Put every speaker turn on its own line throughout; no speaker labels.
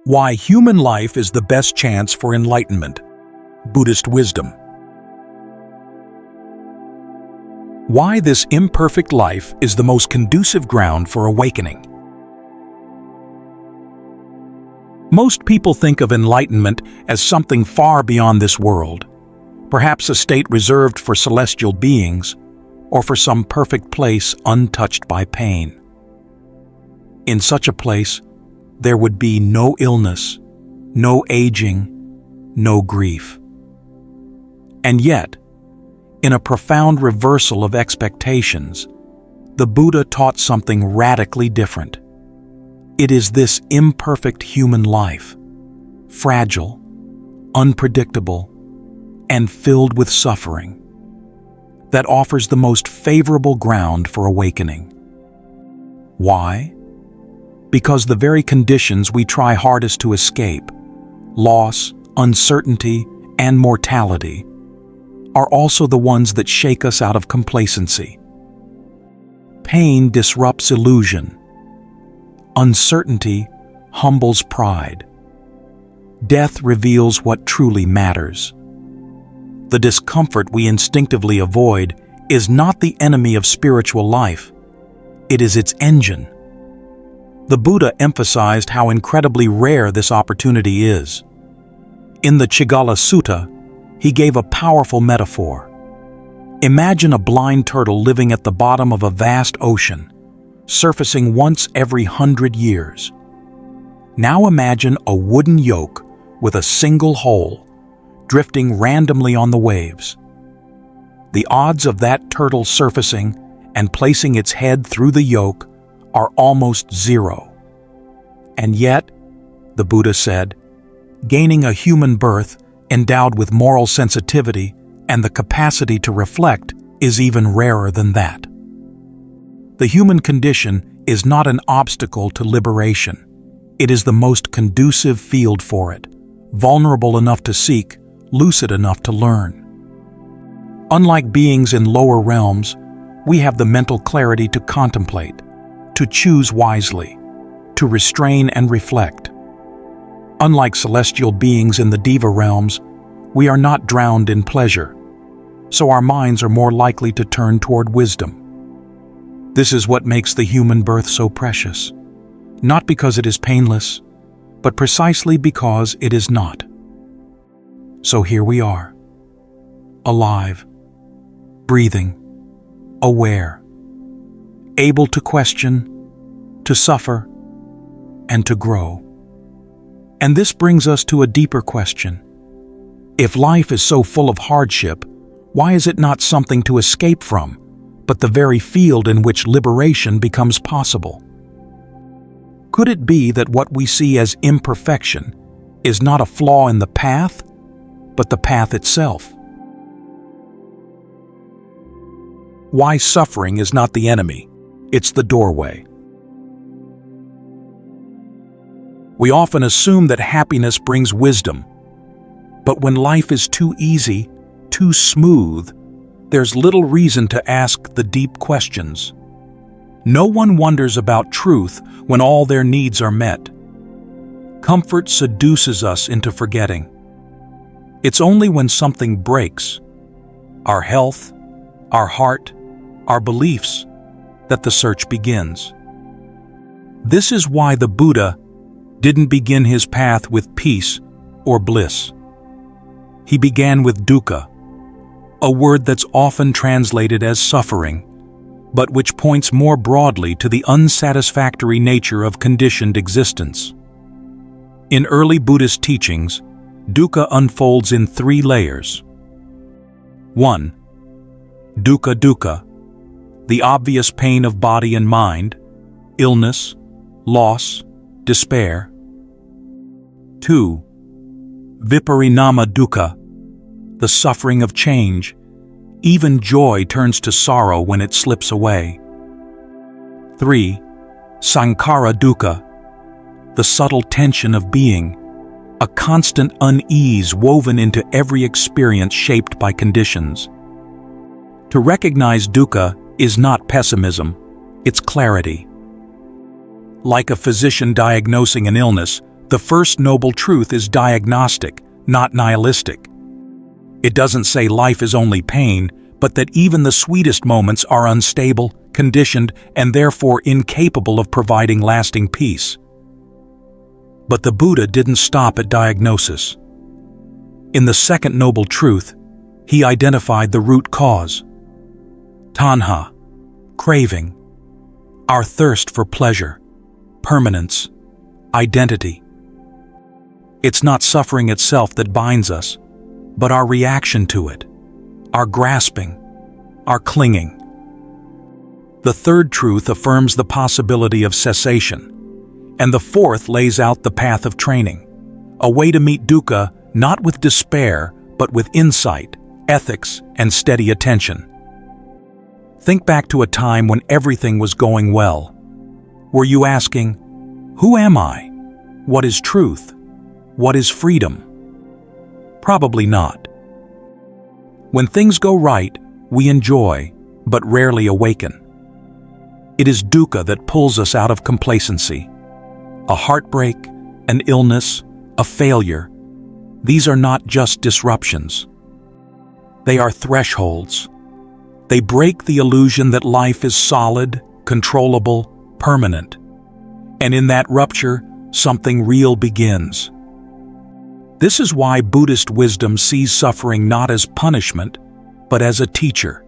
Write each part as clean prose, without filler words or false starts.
Why human life is the best chance for enlightenment. Buddhist wisdom. Why this imperfect life is the most conducive ground for awakening. Most people think of enlightenment as something far beyond this world, perhaps a state reserved for celestial beings, or for some perfect place untouched by pain. In such a place, there would be no illness, no aging, no grief. And yet, in a profound reversal of expectations, the Buddha taught something radically different. It is this imperfect human life, fragile, unpredictable, and filled with suffering, that offers the most favorable ground for awakening. Why? Because the very conditions we try hardest to escape, loss, uncertainty, and mortality, are also the ones that shake us out of complacency. Pain disrupts illusion. Uncertainty humbles pride. Death reveals what truly matters. The discomfort we instinctively avoid is not the enemy of spiritual life. It is its engine. The Buddha emphasized how incredibly rare this opportunity is. In the Chigala Sutta, he gave a powerful metaphor. Imagine a blind turtle living at the bottom of a vast ocean, surfacing once every 100 years. Now imagine a wooden yoke with a single hole, drifting randomly on the waves. The odds of that turtle surfacing and placing its head through the yoke are almost zero. And yet, the Buddha said, gaining a human birth endowed with moral sensitivity and the capacity to reflect is even rarer than that. The human condition is not an obstacle to liberation. It is the most conducive field for it, vulnerable enough to seek, lucid enough to learn. Unlike beings in lower realms, we have the mental clarity to contemplate, to choose wisely, to restrain and reflect. Unlike celestial beings in the Deva realms, we are not drowned in pleasure, so our minds are more likely to turn toward wisdom. This is what makes the human birth so precious, not because it is painless, but precisely because it is not. So here we are, alive, breathing, aware, able to question, to suffer, and to grow. And this brings us to a deeper question. If life is so full of hardship, why is it not something to escape from, but the very field in which liberation becomes possible? Could it be that what we see as imperfection is not a flaw in the path, but the path itself? Why suffering is not the enemy, it's the doorway. We often assume that happiness brings wisdom, but when life is too easy, too smooth, there's little reason to ask the deep questions. No one wonders about truth when all their needs are met. Comfort seduces us into forgetting. It's only when something breaks, our health, our heart, our beliefs, that the search begins. This is why the Buddha didn't begin his path with peace or bliss. He began with dukkha, a word that's often translated as suffering, but which points more broadly to the unsatisfactory nature of conditioned existence. In early Buddhist teachings, dukkha unfolds in 3 layers. 1. Dukkha dukkha, the obvious pain of body and mind, illness, loss, despair. 2. Viparinama dukkha, the suffering of change. Even joy turns to sorrow when it slips away. 3. Sankhara dukkha, the subtle tension of being, a constant unease woven into every experience shaped by conditions. To recognize dukkha is not pessimism, it's clarity. Like a physician diagnosing an illness, The first noble truth is diagnostic, not nihilistic. It doesn't say life is only pain, but that even the sweetest moments are unstable, conditioned, and therefore incapable of providing lasting peace. But the Buddha didn't stop at diagnosis. In the second noble truth, he identified the root cause. Tanha, craving, our thirst for pleasure, permanence, identity. It's not suffering itself that binds us, but our reaction to it, our grasping, our clinging. The third truth affirms the possibility of cessation, and the fourth lays out the path of training, a way to meet dukkha not with despair, but with insight, ethics, and steady attention. Think back to a time when everything was going well. Were you asking, "Who am I? What is truth? What is freedom?" Probably not. When things go right, we enjoy, but rarely awaken. It is dukkha that pulls us out of complacency. A heartbreak, an illness, a failure. These are not just disruptions. They are thresholds. They break the illusion that life is solid, controllable, permanent. And in that rupture, something real begins. This is why Buddhist wisdom sees suffering not as punishment, but as a teacher.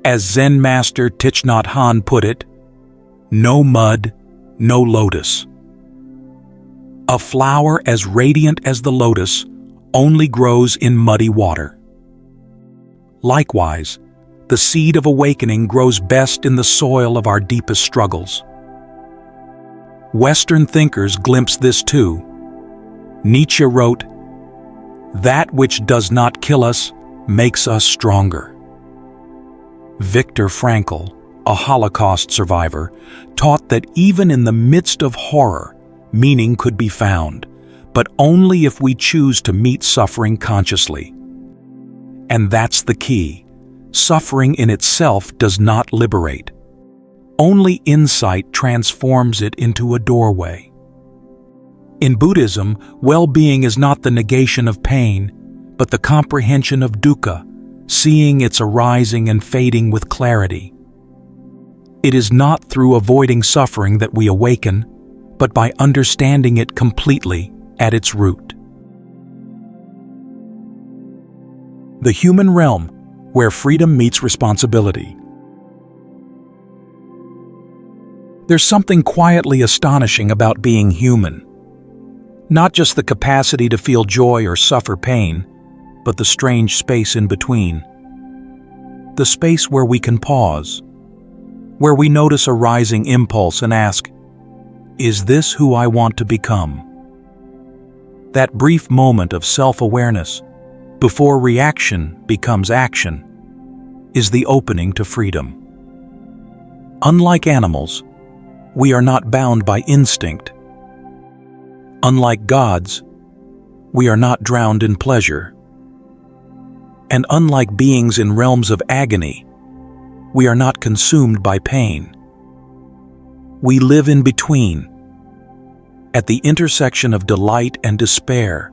As Zen master Thich Nhat Hanh put it, no mud, no lotus. A flower as radiant as the lotus only grows in muddy water. Likewise, the seed of awakening grows best in the soil of our deepest struggles. Western thinkers glimpse this too. Nietzsche wrote, "That which does not kill us makes us stronger." Viktor Frankl, a Holocaust survivor, taught that even in the midst of horror, meaning could be found, but only if we choose to meet suffering consciously. And that's the key. Suffering in itself does not liberate. Only insight transforms it into a doorway. In Buddhism, well-being is not the negation of pain, but the comprehension of dukkha, seeing its arising and fading with clarity. It is not through avoiding suffering that we awaken, but by understanding it completely at its root. The human realm, where freedom meets responsibility. There's something quietly astonishing about being human. Not just the capacity to feel joy or suffer pain, but the strange space in between. The space where we can pause, where we notice a rising impulse and ask, "Is this who I want to become?" That brief moment of self-awareness, before reaction becomes action, is the opening to freedom. Unlike animals, we are not bound by instinct. Unlike gods, we are not drowned in pleasure. And unlike beings in realms of agony, we are not consumed by pain. We live in between, at the intersection of delight and despair,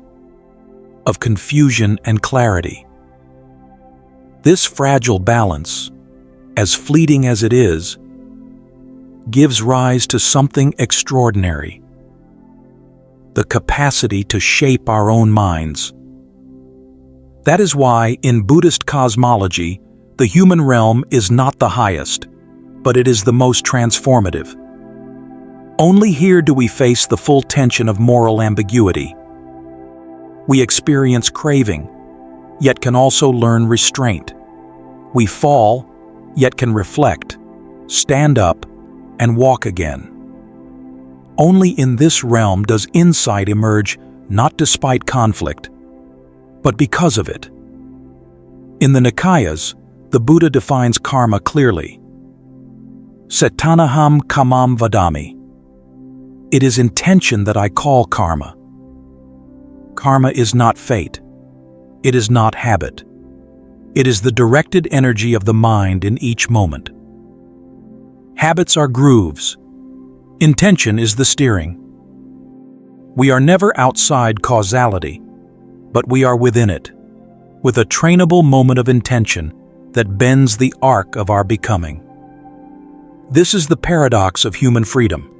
of confusion and clarity. This fragile balance, as fleeting as it is, gives rise to something extraordinary: the capacity to shape our own minds. That is why, in Buddhist cosmology, the human realm is not the highest, but it is the most transformative. Only here do we face the full tension of moral ambiguity. We experience craving, yet can also learn restraint. We fall, yet can reflect, stand up, and walk again. Only in this realm does insight emerge, not despite conflict, but because of it. In the Nikayas, the Buddha defines karma clearly. Satanaham kamam vadami. It is intention that I call karma. Karma is not fate. It is not habit. It is the directed energy of the mind in each moment. Habits are grooves. Intention is the steering. We are never outside causality, but we are within it, with a trainable moment of intention that bends the arc of our becoming. This is the paradox of human freedom.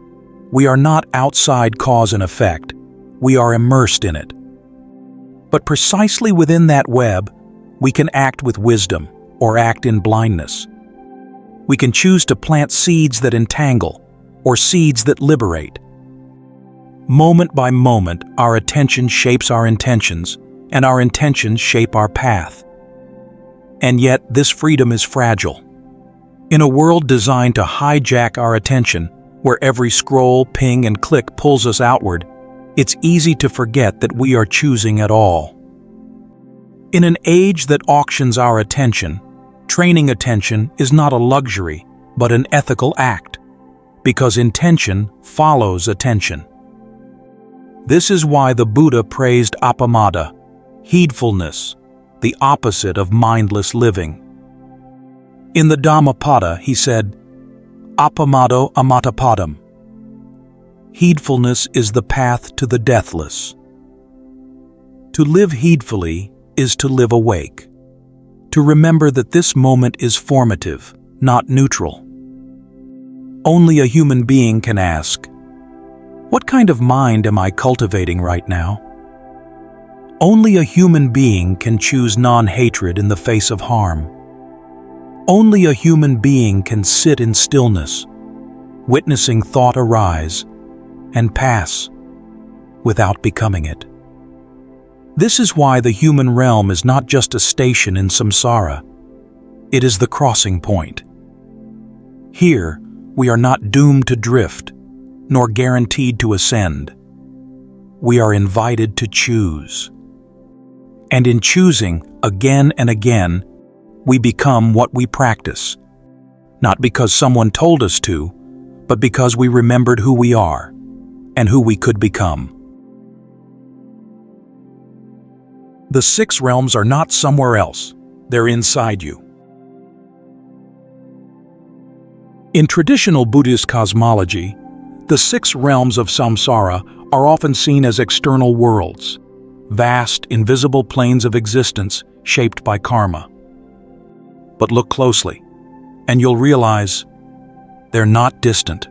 We are not outside cause and effect, we are immersed in it. But precisely within that web, we can act with wisdom or act in blindness. We can choose to plant seeds that entangle or seeds that liberate. Moment by moment, our attention shapes our intentions, and our intentions shape our path. And yet, this freedom is fragile. In a world designed to hijack our attention, where every scroll, ping, and click pulls us outward, it's easy to forget that we are choosing at all. In an age that auctions our attention, training attention is not a luxury, but an ethical act, because intention follows attention. This is why the Buddha praised appamada, heedfulness, the opposite of mindless living. In the Dhammapada, he said, appamado amatapadam. Heedfulness is the path to the deathless. To live heedfully is to live awake, to remember that this moment is formative, not neutral. Only a human being can ask, what kind of mind am I cultivating right now? Only a human being can choose non-hatred in the face of harm. Only a human being can sit in stillness, witnessing thought arise and pass without becoming it. This is why the human realm is not just a station in samsara. It is the crossing point. Here, we are not doomed to drift, nor guaranteed to ascend. We are invited to choose. And in choosing, again and again, we become what we practice, not because someone told us to, but because we remembered who we are and who we could become. The 6 realms are not somewhere else, they're inside you. In traditional Buddhist cosmology, the 6 realms of samsara are often seen as external worlds, vast, invisible planes of existence shaped by karma. But look closely, and you'll realize they're not distant.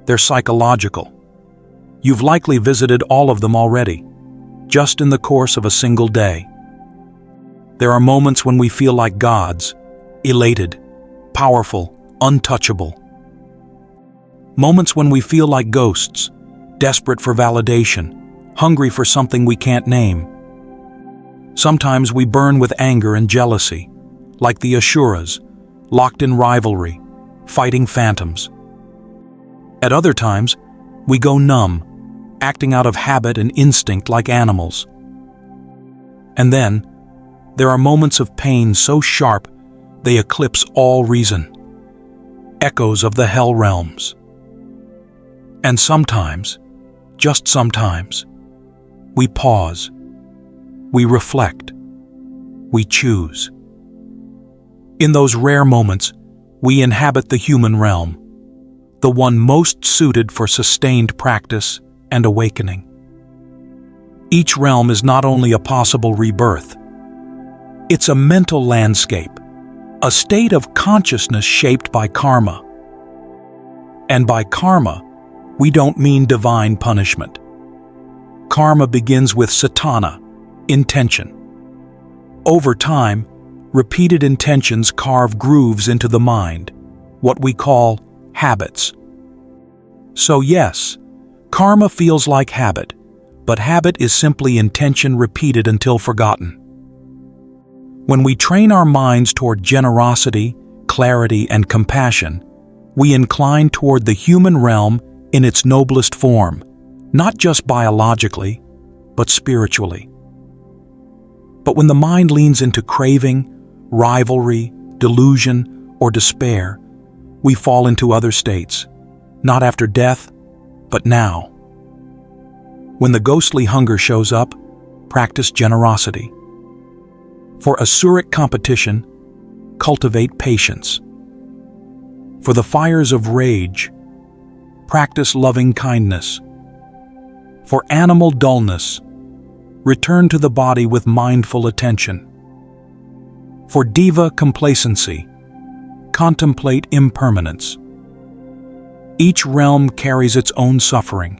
They're psychological. You've likely visited all of them already, just in the course of a single day. There are moments when we feel like gods, elated, powerful, untouchable. Moments when we feel like ghosts, desperate for validation, hungry for something we can't name. Sometimes we burn with anger and jealousy, like the Asuras, locked in rivalry, fighting phantoms. At other times, we go numb, acting out of habit and instinct like animals. And then, there are moments of pain so sharp they eclipse all reason, echoes of the hell realms. And sometimes, just sometimes, we pause, we reflect, we choose. In those rare moments, we inhabit the human realm, the one most suited for sustained practice and awakening. Each realm is not only a possible rebirth, it's a mental landscape, a state of consciousness shaped by karma. And by karma, we don't mean divine punishment. Karma begins with satana, intention. Over time, repeated intentions carve grooves into the mind, what we call habits. So yes, karma feels like habit, but habit is simply intention repeated until forgotten. When we train our minds toward generosity, clarity, and compassion, we incline toward the human realm in its noblest form, not just biologically, but spiritually. But when the mind leans into craving, rivalry, delusion, or despair, we fall into other states, not after death, but now. When the ghostly hunger shows up, practice generosity. For asuric competition, cultivate patience. For the fires of rage, practice loving kindness. For animal dullness, return to the body with mindful attention. For diva complacency, contemplate impermanence. Each realm carries its own suffering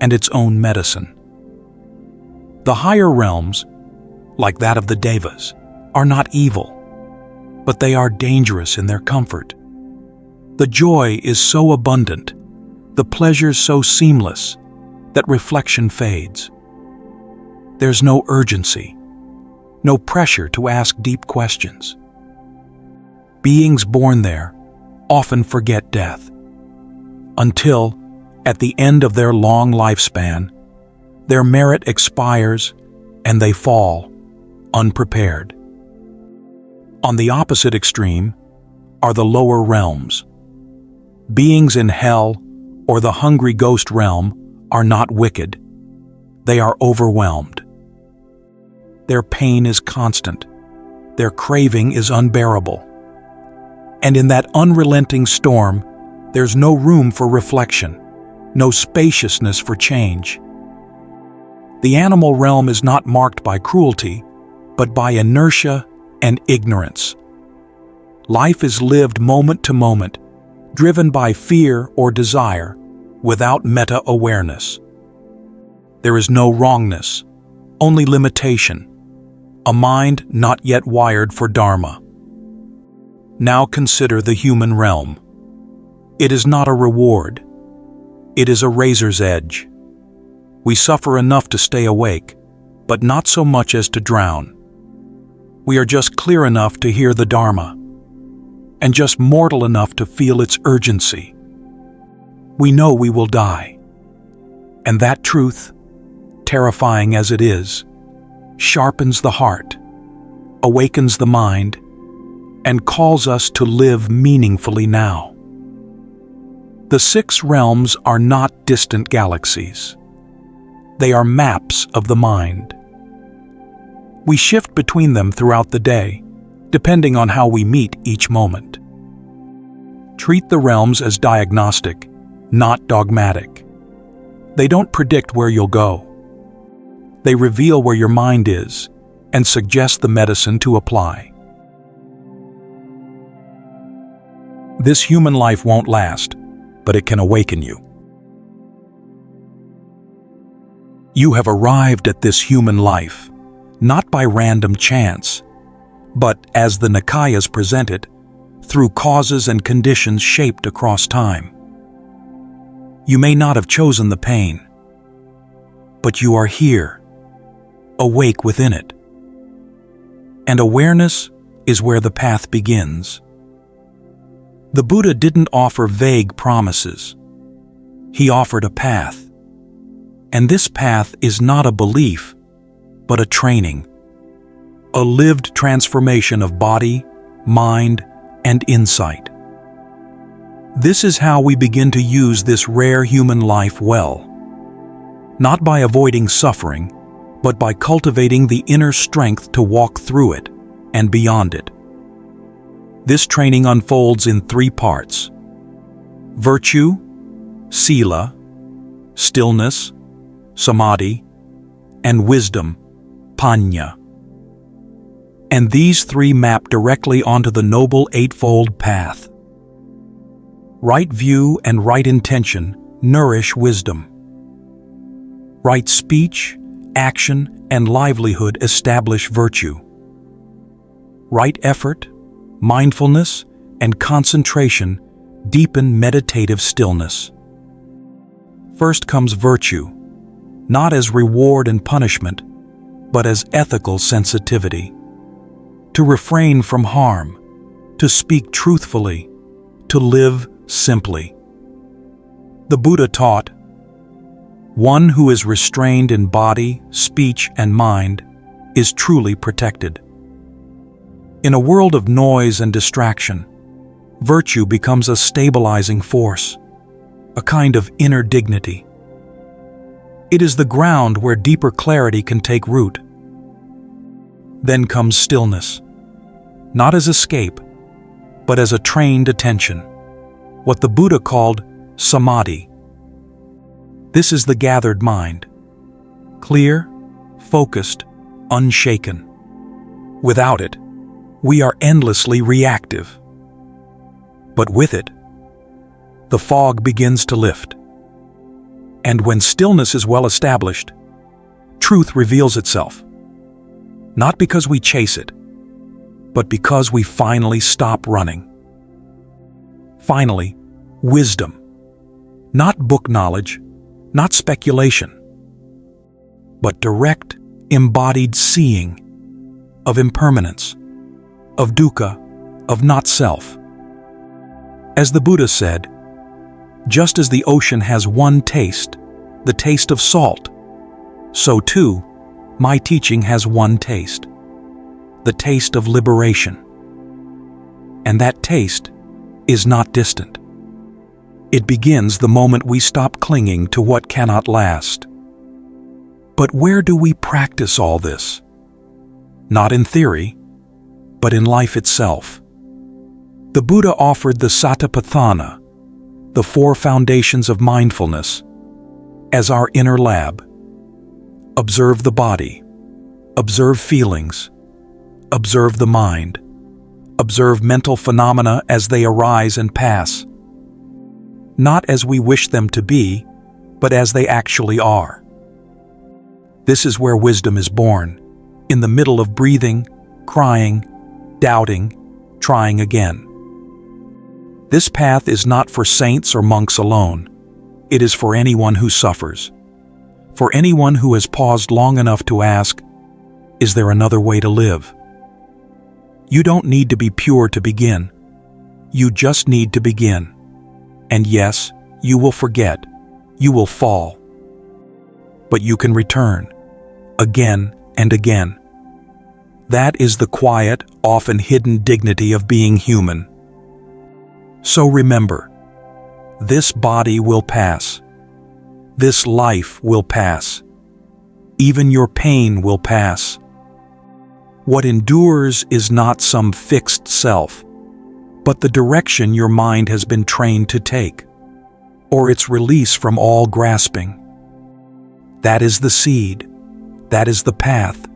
and its own medicine. The higher realms, like that of the devas, are not evil, but they are dangerous in their comfort. The joy is so abundant, the pleasures so seamless, that reflection fades. There's no urgency, no pressure to ask deep questions. Beings born there often forget death, until, at the end of their long lifespan, their merit expires and they fall, unprepared. On the opposite extreme are the lower realms. Beings in hell or the hungry ghost realm are not wicked. They are overwhelmed. Their pain is constant. Their craving is unbearable. And in that unrelenting storm, there's no room for reflection, no spaciousness for change. The animal realm is not marked by cruelty, but by inertia and ignorance. Life is lived moment to moment, driven by fear or desire, without meta-awareness. There is no wrongness, only limitation, a mind not yet wired for Dharma. Now consider the human realm. It is not a reward. It is a razor's edge. We suffer enough to stay awake, but not so much as to drown. We are just clear enough to hear the Dharma, and just mortal enough to feel its urgency. We know we will die, and that truth, terrifying as it is, sharpens the heart, awakens the mind, and calls us to live meaningfully now. The 6 realms are not distant galaxies. They are maps of the mind. We shift between them throughout the day, depending on how we meet each moment. Treat the realms as diagnostic, not dogmatic. They don't predict where you'll go. They reveal where your mind is and suggest the medicine to apply. This human life won't last, but it can awaken you. You have arrived at this human life, not by random chance, but, as the Nikayas present it, through causes and conditions shaped across time. You may not have chosen the pain, but you are here, awake within it. And awareness is where the path begins. The Buddha didn't offer vague promises. He offered a path. And this path is not a belief, but a training, a lived transformation of body, mind, and insight. This is how we begin to use this rare human life well, not by avoiding suffering, but by cultivating the inner strength to walk through it and beyond it. This training unfolds in 3 parts: virtue, sila, stillness, samadhi, and wisdom, panya. And these 3 map directly onto the Noble Eightfold Path. Right view and right intention nourish wisdom. Right speech, action, and livelihood establish virtue. Right effort, mindfulness, and concentration deepen meditative stillness. First comes virtue, not as reward and punishment, but as ethical sensitivity. To refrain from harm, to speak truthfully, to live simply. The Buddha taught, "One who is restrained in body, speech, and mind is truly protected." In a world of noise and distraction, virtue becomes a stabilizing force, a kind of inner dignity. It is the ground where deeper clarity can take root. Then comes stillness, not as escape, but as a trained attention, what the Buddha called samadhi. This is the gathered mind. Clear, focused, unshaken. Without it, we are endlessly reactive. But with it, the fog begins to lift. And when stillness is well established, truth reveals itself. Not because we chase it, but because we finally stop running. Finally, wisdom. Not book knowledge, not speculation, but direct, embodied seeing of impermanence, of dukkha, of not-self. As the Buddha said, just as the ocean has one taste, the taste of salt, so too, my teaching has one taste, the taste of liberation. And that taste is not distant. It begins the moment we stop clinging to what cannot last. But where do we practice all this? Not in theory, but in life itself. The Buddha offered the Satipatthana, the 4 foundations of mindfulness, as our inner lab. Observe the body, observe feelings, observe the mind, observe mental phenomena as they arise and pass, not as we wish them to be, but as they actually are. This is where wisdom is born, in the middle of breathing, crying, doubting, trying again. This path is not for saints or monks alone. It is for anyone who suffers. For anyone who has paused long enough to ask, is there another way to live? You don't need to be pure to begin. You just need to begin. And yes, you will forget. You will fall. But you can return, again and again. That is the quiet, often hidden dignity of being human. So remember, this body will pass. This life will pass. Even your pain will pass. What endures is not some fixed self, but the direction your mind has been trained to take, or its release from all grasping. That is the seed. That is the path.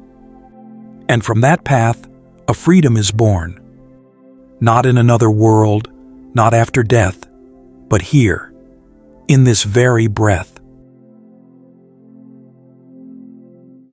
And from that path, a freedom is born. Not in another world, not after death, but here, in this very breath.